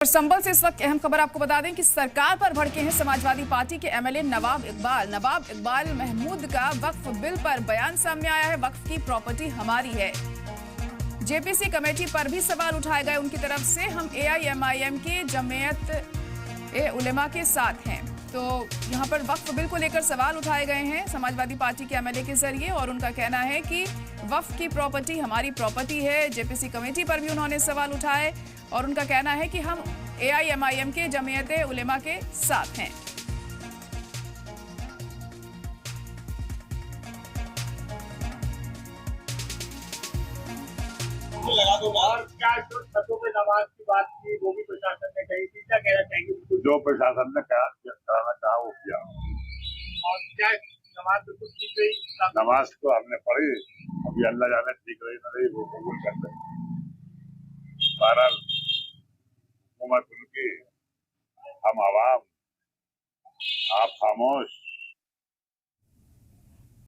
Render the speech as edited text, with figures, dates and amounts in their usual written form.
और संभल से इस वक्त अहम खबर आपको बता दें कि सरकार पर भड़के हैं समाजवादी पार्टी के एमएलए नवाब इकबाल महमूद का वक्फ बिल पर बयान सामने आया है। वक्फ की प्रॉपर्टी हमारी है। जेपीसी कमेटी पर भी सवाल उठाए गए उनकी तरफ से। हम एआईएमआईएम के जमीयत उलेमा के साथ हैं। तो यहां पर वक्फ बिल को लेकर सवाल उठाए गए हैं समाजवादी पार्टी के एमएलए के जरिए और उनका कहना है कि वक्फ की प्रॉपर्टी हमारी प्रॉपर्टी है। जेपीसी कमेटी पर भी उन्होंने सवाल उठाए और उनका कहना है कि हम एआईएमआईएम के जमीयत उलेमा के साथ हैं। और क्या जो छतों में नमाज की बात की वो भी प्रशासन ने कही थी, क्या कहना चाहेंगे? जो प्रशासन ने कराना चाहा वो किया। और क्या नमाज बिल्कुल ठीक रही? नमाज तो हमने पढ़ी, अभी अल्लाह जाने ठीक रही न रही वो कबूल करते। बहरहाल हुकूमत उनकी, हम आवाम, आप खामोश।